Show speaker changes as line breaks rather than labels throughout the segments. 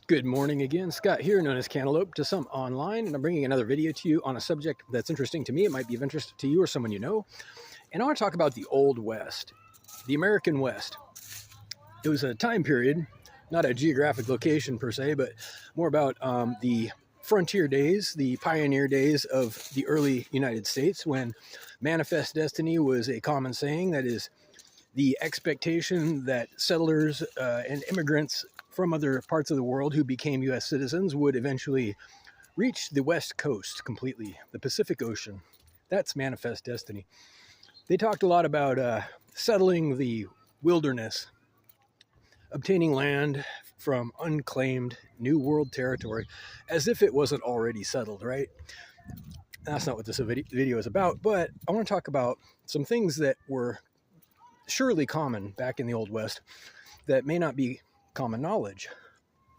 Good morning again. Scott here, known as Cantaloupe to some online, and I'm bringing another video to you on a subject that's interesting to me. It might be of interest to you or someone you know. And I want to talk about the Old West, the American West. It was a time period, not a geographic location per se, but more about the frontier days, the pioneer days of the early United States, when manifest destiny was a common saying. That is, the expectation that settlers and immigrants from other parts of the world who became U.S. citizens would eventually reach the West Coast completely, the Pacific Ocean. That's manifest destiny. They talked a lot about settling the wilderness, obtaining land from unclaimed New World territory, as if it wasn't already settled, right? That's not what this video is about, but I want to talk about some things that were surely common back in the Old West that may not be common knowledge.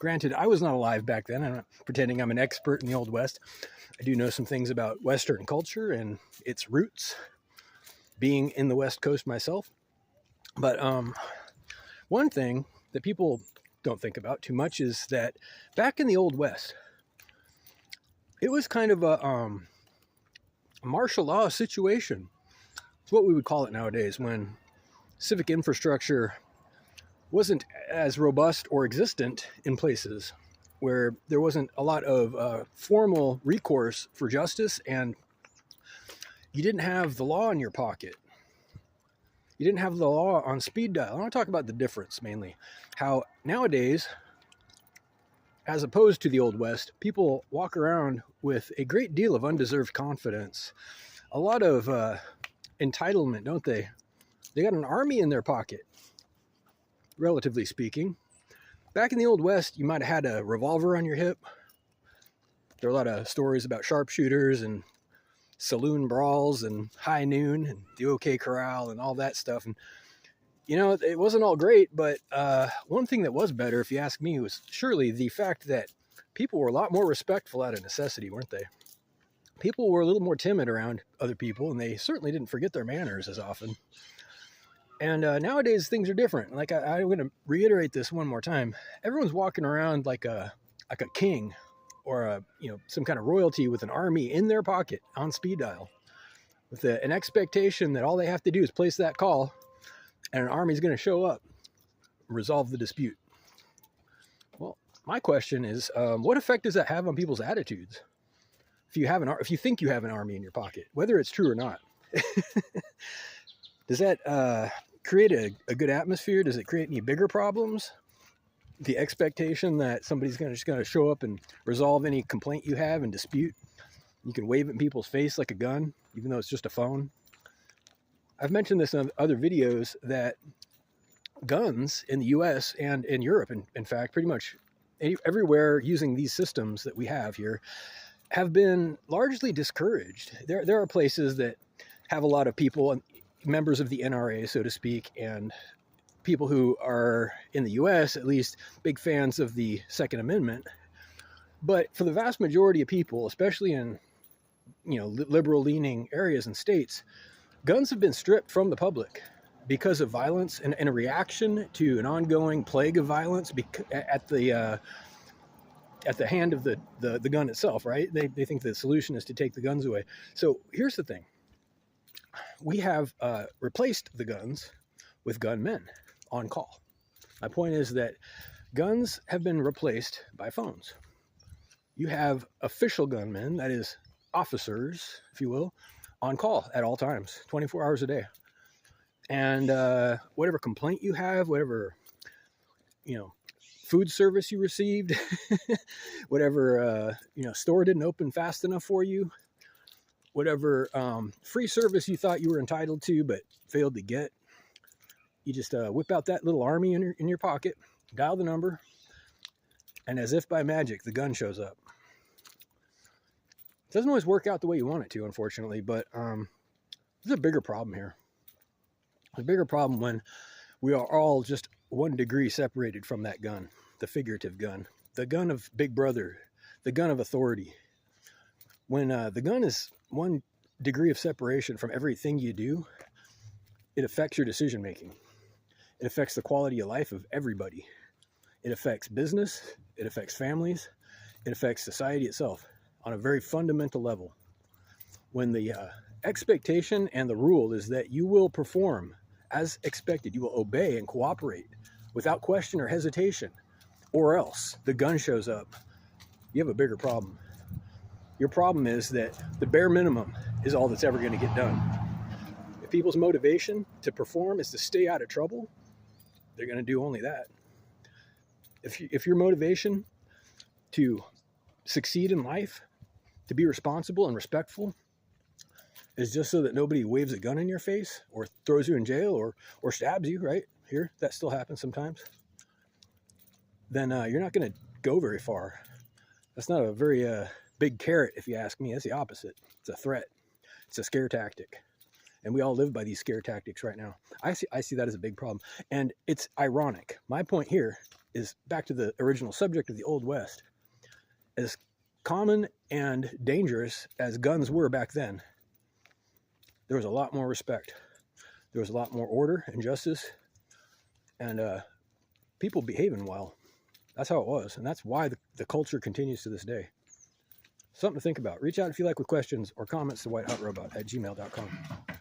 Granted, I was not alive back then. I'm not pretending I'm an expert in the Old West. I do know some things about Western culture and its roots, being in the West Coast myself. But one thing that people don't think about too much is that back in the Old West, it was kind of a martial law situation. It's what we would call it nowadays, when civic infrastructure wasn't as robust or existent in places where there wasn't a lot of formal recourse for justice, and you didn't have the law in your pocket. You didn't have the law on speed dial. I want to talk about the difference mainly. How nowadays, as opposed to the Old West, people walk around with a great deal of undeserved confidence. A lot of entitlement, don't they? They got an army in their pocket, relatively speaking. Back in the Old West, you might have had a revolver on your hip. There are a lot of stories about sharpshooters and saloon brawls and high noon and the OK Corral and all that stuff. And, you know, it wasn't all great, but one thing that was better, if you ask me, was surely the fact that people were a lot more respectful out of necessity, weren't they? People were a little more timid around other people, and they certainly didn't forget their manners as often. And nowadays things are different. Like I'm going to reiterate this one more time. Everyone's walking around like a king, or some kind of royalty with an army in their pocket on speed dial, with an expectation that all they have to do is place that call, and an army is going to show up, and resolve the dispute. Well, my question is, what effect does that have on people's attitudes? If you think you have an army in your pocket, whether it's true or not. Does that create a good atmosphere? Does it create any bigger problems? The expectation that somebody's just going to show up and resolve any complaint you have and dispute. You can wave it in people's face like a gun, even though it's just a phone. I've mentioned this in other videos that guns in the US and in Europe, in fact, pretty much everywhere using these systems that we have here, have been largely discouraged. There are places that have a lot of people, members of the NRA, so to speak, and people who are, in the US at least, big fans of the Second Amendment. But for the vast majority of people, especially in liberal-leaning areas and states, guns have been stripped from the public because of violence and a reaction to an ongoing plague of violence at the hand of the gun itself, right? They think the solution is to take the guns away. So here's the thing. We have replaced the guns with gunmen on call. My point is that guns have been replaced by phones. You have official gunmen, that is officers, if you will, on call at all times, 24 hours a day. And whatever complaint you have, whatever, food service you received, whatever, store didn't open fast enough for you, whatever free service you thought you were entitled to but failed to get, you just whip out that little army in your pocket, dial the number, and as if by magic, the gun shows up. It doesn't always work out the way you want it to, unfortunately, but there's a bigger problem here. There's a bigger problem when we are all just 1 degree separated from that gun, the figurative gun, the gun of Big Brother, the gun of authority. When the gun is 1 degree of separation from everything you do, it affects your decision making. It affects the quality of life of everybody It affects business, it affects families, it affects society itself on a very fundamental level. When the expectation and the rule is that you will perform as expected, you will obey and cooperate without question or hesitation, or else the gun shows up, you have a bigger problem. Your problem is that the bare minimum is all that's ever going to get done. If people's motivation to perform is to stay out of trouble, they're going to do only that. If your motivation to succeed in life, to be responsible and respectful, is just so that nobody waves a gun in your face or throws you in jail or stabs you, right? Here, that still happens sometimes. Then you're not going to go very far. That's not a very big carrot, if you ask me. That's the opposite. It's a threat. It's a scare tactic. And we all live by these scare tactics right now. I see that as a big problem. And it's ironic. My point here is back to the original subject of the Old West. As common and dangerous as guns were back then, there was a lot more respect. There was a lot more order and justice, and people behaving well. That's how it was, and that's why the culture continues to this day. Something to think about. Reach out if you like with questions or comments to whitehotrobot@gmail.com.